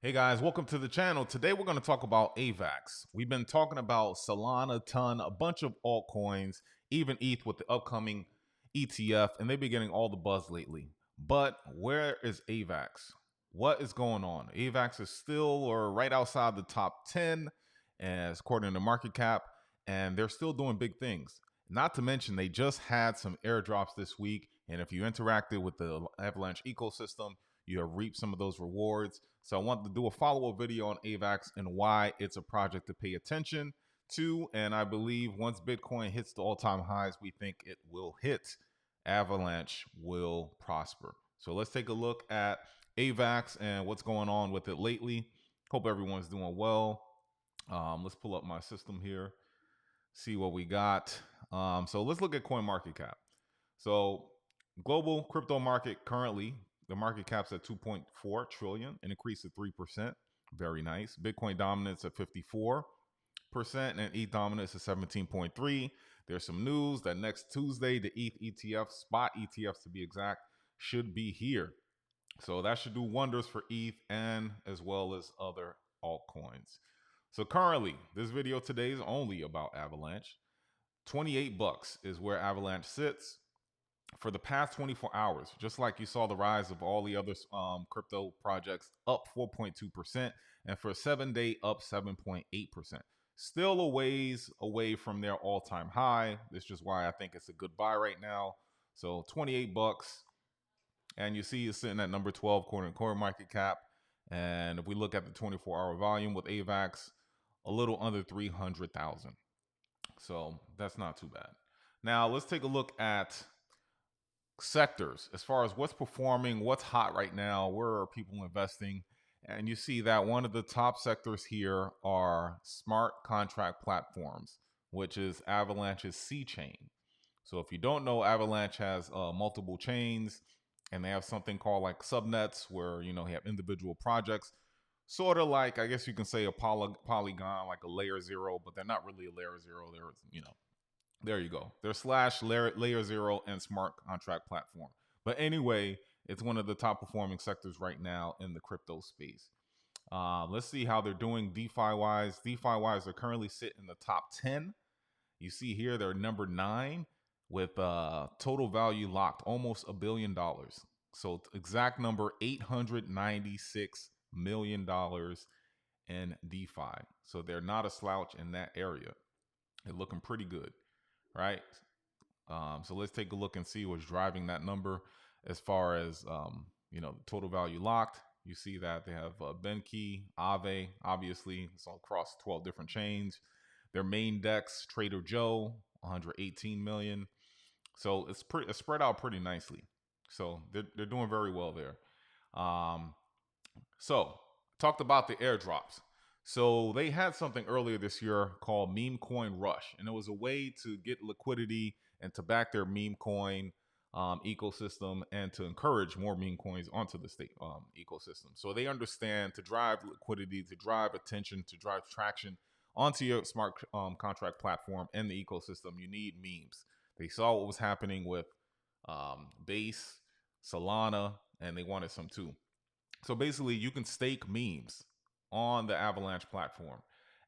Hey guys, welcome to the channel. Today we're going to talk about AVAX. We've been talking about Solana, Ton, a bunch of altcoins, even ETH with the upcoming ETF, and they've been getting all the buzz lately. But where is AVAX? What is going on? AVAX is still or right outside the top 10 as according to market cap, and they're still doing big things. Not to mention they just had some airdrops this week, and if you interacted with the Avalanche ecosystem, you have reaped some of those rewards. So I want to do a follow-up video on AVAX and why it's a project to pay attention to. And I believe once Bitcoin hits the all-time highs, we think it will hit. Avalanche will prosper. So let's take a look at AVAX and what's going on with it lately. Hope everyone's doing well. Let's pull up my system here, see what we got. So let's look at CoinMarketCap. So global crypto market currently, the market cap's at 2.4 trillion, an increase of 3%. Very nice. Bitcoin dominance at 54%, and ETH dominance at 17.3. There's some news that next Tuesday, the ETH ETF, spot ETFs to be exact, should be here. So that should do wonders for ETH and as well as other altcoins. So currently, this video today is only about Avalanche. 28 bucks is where Avalanche sits for the past 24 hours. Just like you saw the rise of all the other crypto projects, up 4.2%, and for a 7-day, up 7.8%. Still a ways away from their all-time high. This is just why I think it's a good buy right now. So 28 bucks, and you see it's sitting at number 12 according to CoinMarketCap. And if we look at the 24-hour volume with AVAX, a little under 300,000. So that's not too bad. Now let's take a look at sectors as far as what's performing, what's hot right now, where are people investing. And you see that one of the top sectors here are smart contract platforms, which is Avalanche's C chain. So if you don't know, Avalanche has multiple chains, and they have something called like subnets where you have individual projects, sort of like, I guess you can say, a polygon, like a layer zero, but they're not really a layer zero. They're there you go. They're slash layer zero and smart contract platform. But anyway, it's one of the top performing sectors right now in the crypto space. Let's see how they're doing DeFi wise. DeFi wise, they're currently sitting in the top 10. You see here they're number 9 with total value locked almost $1 billion. So exact number $896 million in DeFi. So they're not a slouch in that area. They're looking pretty good, right? So let's take a look and see what's driving that number as far as the total value locked. You see that they have Benki, Aave, obviously it's all across 12 different chains. Their main DEX, Trader Joe, 118 million. So it's spread out pretty nicely. So they're doing very well there. So talked about the airdrops. So they had something earlier this year called Meme Coin Rush, and it was a way to get liquidity and to back their meme coin ecosystem and to encourage more meme coins onto the state ecosystem. So they understand to drive liquidity, to drive attention, to drive traction onto your smart contract platform and the ecosystem, you need memes. They saw what was happening with Base, Solana, and they wanted some too. So basically, you can stake memes on the Avalanche platform,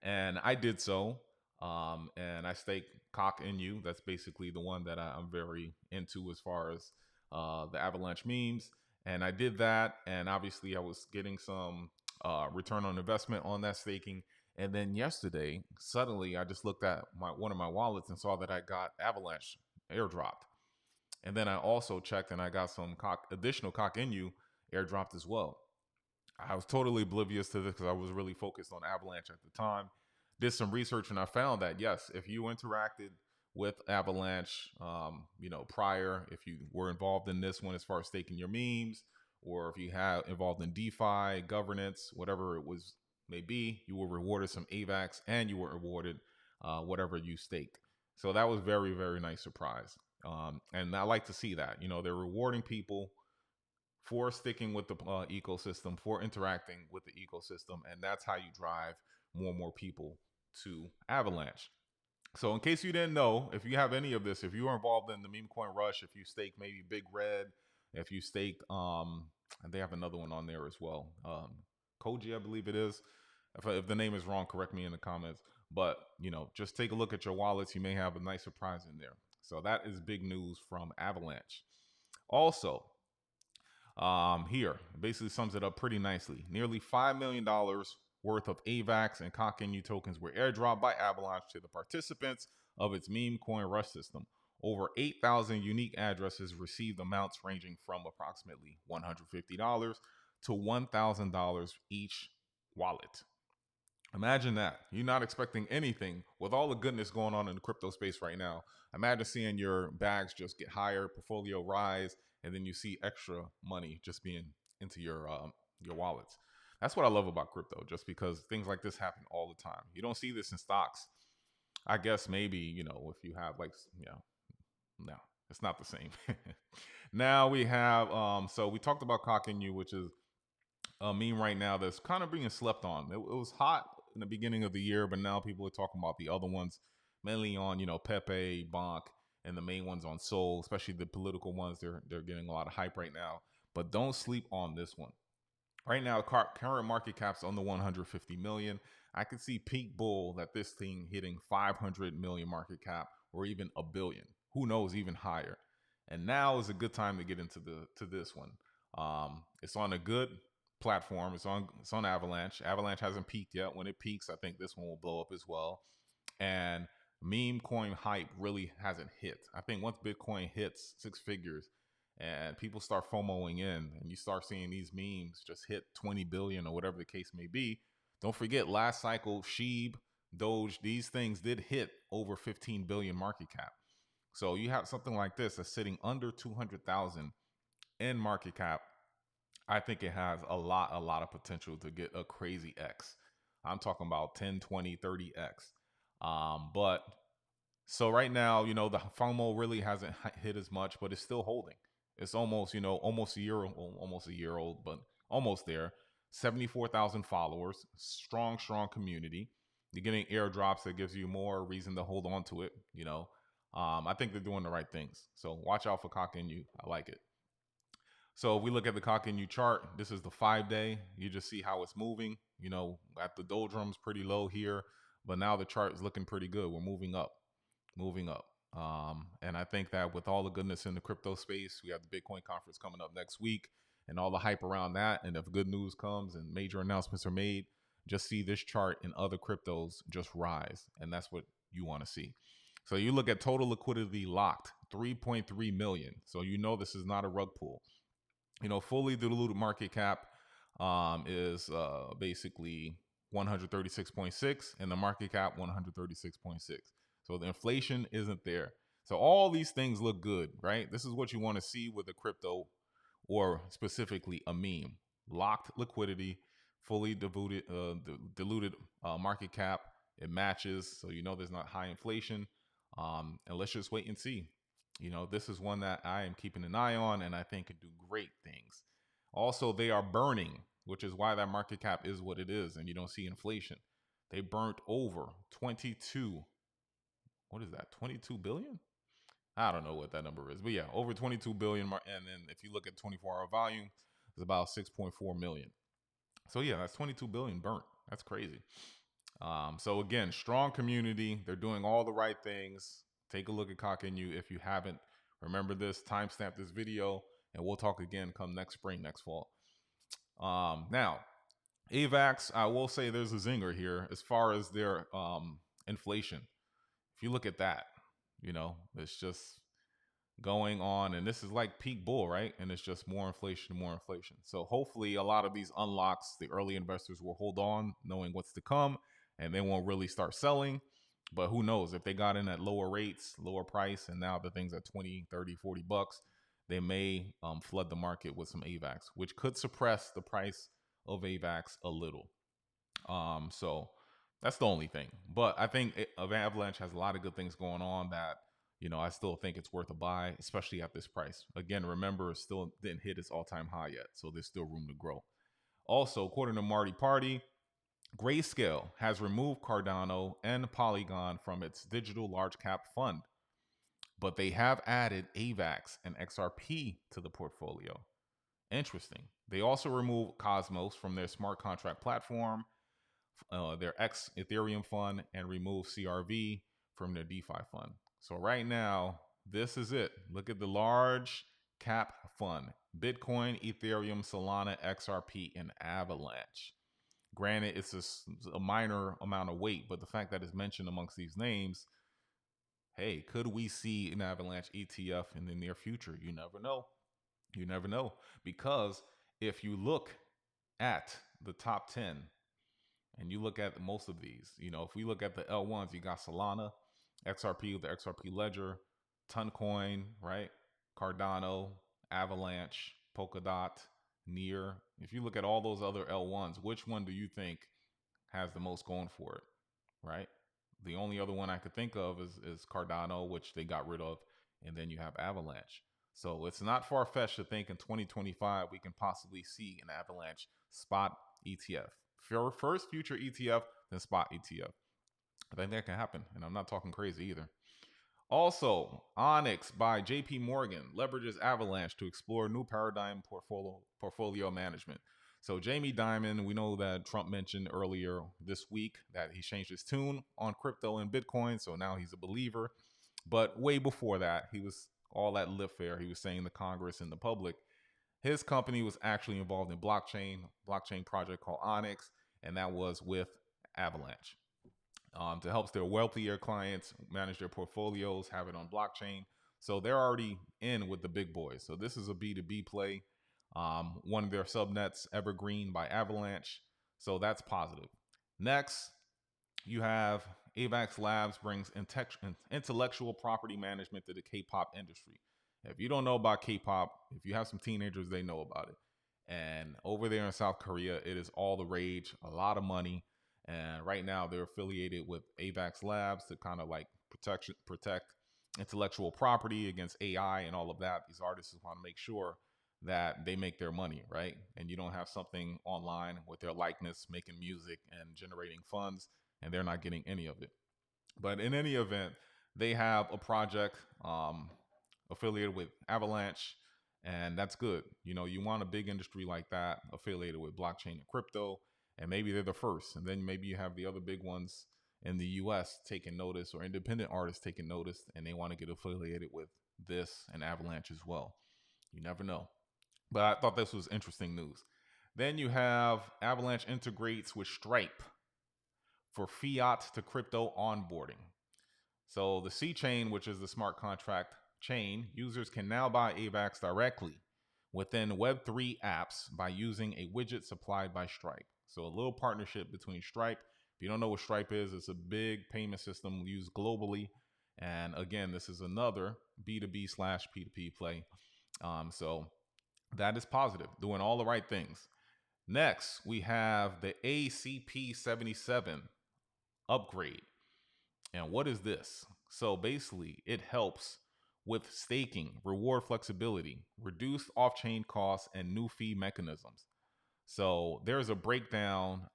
and I did so. And I staked Coq Inu. That's basically the one that I'm very into as far as the Avalanche memes. And I did that, and obviously I was getting some return on investment on that staking. And then yesterday, suddenly I just looked at one of my wallets and saw that I got Avalanche airdropped. And then I also checked and I got some additional Coq Inu airdropped as well. I was totally oblivious to this because I was really focused on Avalanche at the time. Did some research and I found that yes, if you interacted with Avalanche, prior, if you were involved in this one as far as staking your memes, or if you had involved in DeFi, governance, whatever it was may be, you were rewarded some AVAX and you were awarded whatever you staked. So that was very, very nice surprise. And I like to see that. They're rewarding people for sticking with the ecosystem, for interacting with the ecosystem, and that's how you drive more and more people to Avalanche. So in case you didn't know, if you have any of this, if you are involved in the meme coin rush, if you stake maybe Big Red, if you staked, and they have another one on there as well. Koji, I believe it is. If the name is wrong, correct me in the comments. But just take a look at your wallets. You may have a nice surprise in there. So that is big news from Avalanche. Also, here basically sums it up pretty nicely. Nearly $5 million worth of AVAX and Coq Inu tokens were airdropped by Avalanche to the participants of its meme coin rush system. Over 8,000 unique addresses received amounts ranging from approximately $150 to $1,000 each wallet. Imagine that. You're not expecting anything with all the goodness going on in the crypto space right now. Imagine seeing your bags just get higher, portfolio rise, and then you see extra money just being into your wallets. That's what I love about crypto, just because things like this happen all the time. You don't see this in stocks. I guess maybe, if you have no, it's not the same. Now we have so we talked about Coq Inu, which is a meme right now that's kind of being slept on. It was hot in the beginning of the year, but now people are talking about the other ones, mainly on Pepe, Bonk, and the main ones on Sol, especially the political ones. They're getting a lot of hype right now. But don't sleep on this one. Right now, current market cap's on the 150 million. I could see peak bull that this thing hitting 500 million market cap or even a billion. Who knows, even higher. And now is a good time to get into this one. It's on a good platform. It's on Avalanche. Avalanche hasn't peaked yet. When it peaks, I think this one will blow up as well. And meme coin hype really hasn't hit. I think once Bitcoin hits 6 figures and people start FOMOing in and you start seeing these memes just hit 20 billion or whatever the case may be, don't forget last cycle, Sheeb, Doge, these things did hit over 15 billion market cap. So you have something like this that's sitting under 200,000 in market cap. I think it has a lot of potential to get a crazy X. I'm talking about 10, 20, 30X. But so right now, the FOMO really hasn't hit as much, but it's still holding. It's almost, almost a year old, but almost there. 74,000 followers, strong community. You're getting airdrops that gives you more reason to hold on to it. I think they're doing the right things. So watch out for Coq Inu. I like it. So if we look at the Coq Inu chart, this is the 5-day. You just see how it's moving. At the doldrums pretty low here, but now the chart is looking pretty good. We're moving up. And I think that with all the goodness in the crypto space, we have the Bitcoin conference coming up next week and all the hype around that. And if good news comes and major announcements are made, just see this chart in other cryptos just rise. And that's what you want to see. So you look at total liquidity locked, 3.3 million. So this is not a rug pull. Fully diluted market cap is basically 136.6 and the market cap 136.6. So the inflation isn't there. So all these things look good, right? This is what you want to see with a crypto or specifically a meme. Locked liquidity, fully diluted market cap. It matches. So there's not high inflation. And let's just wait and see. This is one that I am keeping an eye on and I think could do great things. Also, they are burning, which is why that market cap is what it is and you don't see inflation. They burnt over 22. What is that? 22 billion? I don't know what that number is, but yeah, over 22 billion. And then if you look at 24-hour volume, it's about 6.4 million. So yeah, that's 22 billion burnt. That's crazy. So again, strong community. They're doing all the right things. Take a look at Coq Inu if you haven't. Remember this, timestamp this video, and we'll talk again come next spring, next fall. Now, AVAX, I will say there's a zinger here as far as their inflation. If you look at that, it's just going on, and this is like peak bull, right? And it's just more inflation. So hopefully a lot of these unlocks, the early investors will hold on knowing what's to come, and they won't really start selling. But who knows, if they got in at lower rates, lower price, and now the thing's at 20, 30, 40 bucks, they may flood the market with some AVAX, which could suppress the price of AVAX a little. So that's the only thing. But I think Avalanche has a lot of good things going on that, I still think it's worth a buy, especially at this price. Again, remember, it still didn't hit its all-time high yet, so there's still room to grow. Also, according to Marty Party, Grayscale has removed Cardano and Polygon from its digital large cap fund, but they have added AVAX and XRP to the portfolio. Interesting. They also remove Cosmos from their smart contract platform, their X Ethereum fund, and remove CRV from their DeFi fund. So right now, this is it. Look at the large cap fund: Bitcoin, Ethereum, Solana, XRP, and Avalanche. Granted, it's a minor amount of weight, but the fact that it's mentioned amongst these names, hey, could we see an Avalanche ETF in the near future? You never know. You never know. Because if you look at the top 10 and you look at most of these, if we look at the L1s, you got Solana, XRP with the XRP Ledger, Toncoin, right? Cardano, Avalanche, Polkadot, Near. If you look at all those other L1s, which one do you think has the most going for it, right? The only other one I could think of is Cardano, which they got rid of, and then you have Avalanche. So it's not far fetched to think in 2025 we can possibly see an Avalanche spot ETF. First future ETF, then spot ETF. I think that can happen, and I'm not talking crazy either. Also, Onyx by JP Morgan leverages Avalanche to explore new paradigm portfolio management. So Jamie Dimon, we know that Trump mentioned earlier this week that he changed his tune on crypto and Bitcoin, so now he's a believer. But way before that, he was all that lip fair. He was saying to Congress and the public, his company was actually involved in blockchain project called Onyx, and that was with Avalanche to help their wealthier clients manage their portfolios, have it on blockchain. So they're already in with the big boys. So this is a B2B play. One of their subnets, Evergreen by Avalanche. So that's positive. Next, you have Avax Labs brings intellectual property management to the K-pop industry. If you don't know about K-pop, if you have some teenagers, they know about it. And over there in South Korea, it is all the rage, a lot of money. And right now they're affiliated with Avax Labs to kind of like protect intellectual property against AI and all of that. These artists want to make sure that they make their money, right? And you don't have something online with their likeness making music and generating funds, and they're not getting any of it. But in any event, they have a project affiliated with Avalanche, and that's good. You want a big industry like that affiliated with blockchain and crypto, and maybe they're the first, and then maybe you have the other big ones in the US taking notice, or independent artists taking notice, and they want to get affiliated with this and Avalanche as well. You never know. But I thought this was interesting news. Then you have Avalanche integrates with Stripe for fiat to crypto onboarding. So the C chain, which is the smart contract chain, users can now buy AVAX directly within Web3 apps by using a widget supplied by Stripe. So a little partnership between Stripe. If you don't know what Stripe is, it's a big payment system used globally. And again, this is another B2B/P2P play. So that is positive, doing all the right things. Next, we have the ACP77 upgrade. And what is this? So basically, it helps with staking, reward flexibility, reduced off-chain costs, and new fee mechanisms. So there's a breakdown,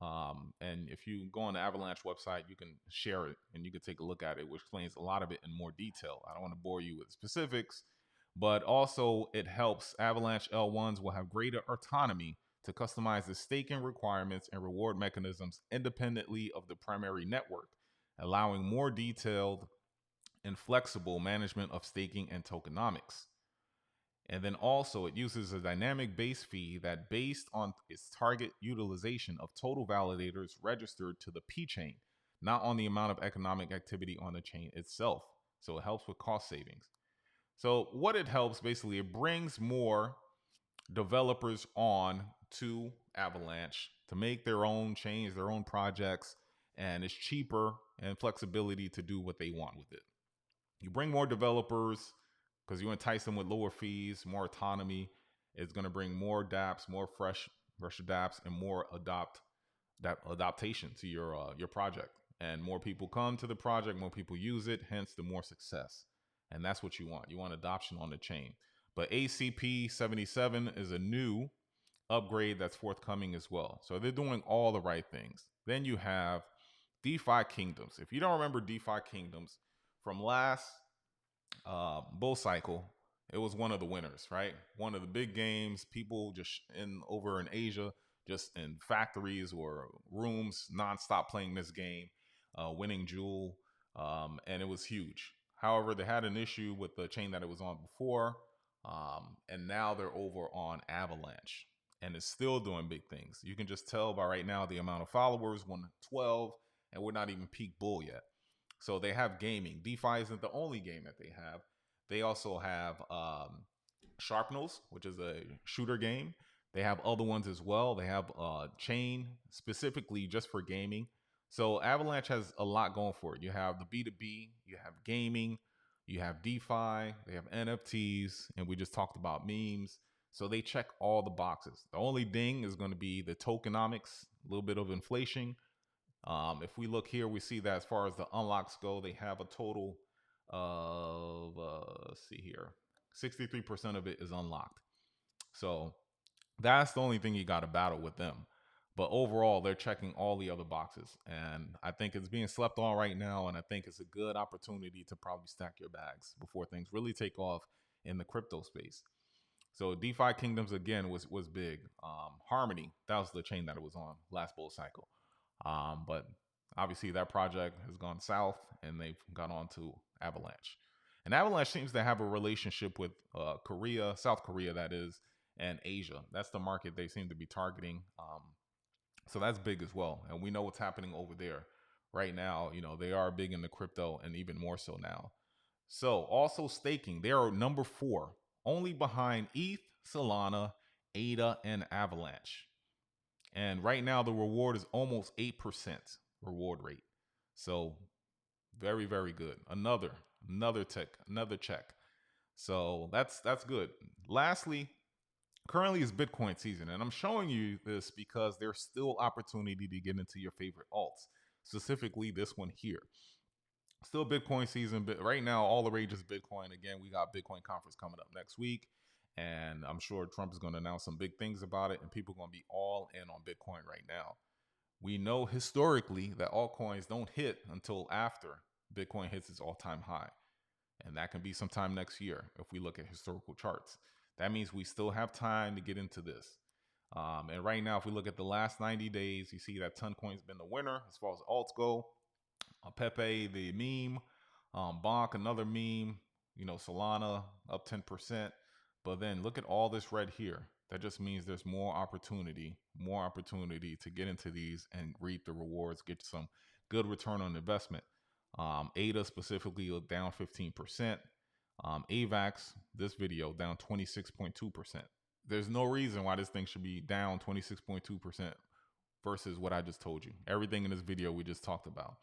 and if you go on the Avalanche website, you can share it and you can take a look at it, which explains a lot of it in more detail. I don't want to bore you with specifics, but also it helps Avalanche L1s will have greater autonomy to customize the staking requirements and reward mechanisms independently of the primary network, allowing more detailed and flexible management of staking and tokenomics. And then also it uses a dynamic base fee that based on its target utilization of total validators registered to the P chain, not on the amount of economic activity on the chain itself. So it helps with cost savings. So what it helps, basically, it brings more developers on to Avalanche to make their own chains, their own projects, and it's cheaper and flexibility to do what they want with it. You bring more developers because you entice them with lower fees, more autonomy. It's going to bring more dApps, more fresh dApps, and more adaptation to your project. And more people come to the project, more people use it, hence the more success. And that's what you want. You want adoption on the chain. But ACP77 is a new upgrade that's forthcoming as well. So they're doing all the right things. Then you have DeFi Kingdoms. If you don't remember DeFi Kingdoms from last bull cycle, It was one of the winners, right? One of the big games. People just in over in Asia, just in factories or rooms, nonstop playing this game, winning Jewel, and it was huge. However, they had an issue with the chain that it was on before, and now they're over on Avalanche, and it's still doing big things. You can just tell by right now the amount of followers, 112, and we're not even peak bull yet. So they have gaming. DeFi isn't the only game that they have. They also have Sharpnels, which is a shooter game. They have other ones as well. They have Chain specifically just for gaming. So Avalanche has a lot going for it. You have the B2B, you have gaming, you have DeFi, they have NFTs, and we just talked about memes. So they check all the boxes. The only ding is going to be the tokenomics, a little bit of inflation. If we look here, we see that as far as the unlocks go, they have a total of, let's see here, 63% of it is unlocked. So that's the only thing you got to battle with them. But overall, they're checking all the other boxes. And I think it's being slept on right now. And I think it's a good opportunity to probably stack your bags before things really take off in the crypto space. So DeFi Kingdoms, again, was big. Harmony, that was the chain that it was on last bull cycle. But obviously that project has gone south and they've gone on to Avalanche. And Avalanche seems to have a relationship with Korea, South Korea, that is, and Asia. That's the market they seem to be targeting. So that's big as well. And we know what's happening over there right now. You know, they are big in the crypto and even more so now. So also staking, they are number 4, only behind ETH, Solana, ADA, and Avalanche. And right now the reward is almost 8% reward rate. So very, very good. Another check. So that's good. Lastly, currently is Bitcoin season, and I'm showing you this because there's still opportunity to get into your favorite alts, specifically this one here. Still Bitcoin season, but right now all the rage is Bitcoin. Again, we got Bitcoin conference coming up next week, and I'm sure Trump is going to announce some big things about it, and people are going to be all in on Bitcoin right now. We know historically that altcoins don't hit until after Bitcoin hits its all-time high, and that can be sometime next year if we look at historical charts. That means we still have time to get into this. And right now, if we look at the last 90 days, you see that Toncoin's been the winner as far as alts go. Pepe, the meme, Bonk, another meme, Solana up 10%. But then look at all this red here. That just means there's more opportunity to get into these and reap the rewards, get some good return on investment. ADA specifically down 15%. Avax, this video, down 26.2%. There's no reason why this thing should be down 26.2% versus what I just told you. Everything in this video we just talked about.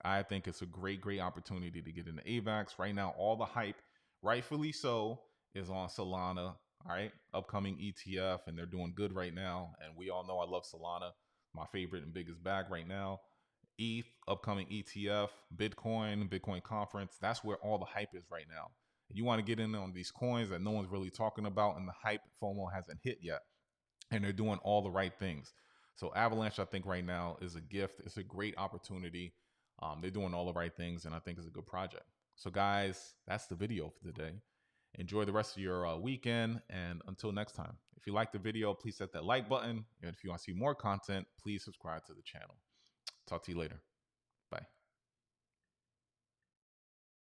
I think it's a great opportunity to get into Avax. Right now, all the hype, rightfully so, is on Solana, all right? Upcoming ETF, and they're doing good right now. And we all know I love Solana, my favorite and biggest bag right now. ETH, upcoming ETF, Bitcoin conference. That's where all the hype is right now. You want to get in on these coins that no one's really talking about, and the hype FOMO hasn't hit yet. And they're doing all the right things. So Avalanche, I think right now is a gift. It's a great opportunity. They're doing all the right things, and I think it's a good project. So guys, that's the video for today. Enjoy the rest of your weekend, and until next time. If you like the video, please hit that like button. And if you want to see more content, please subscribe to the channel. Talk to you later.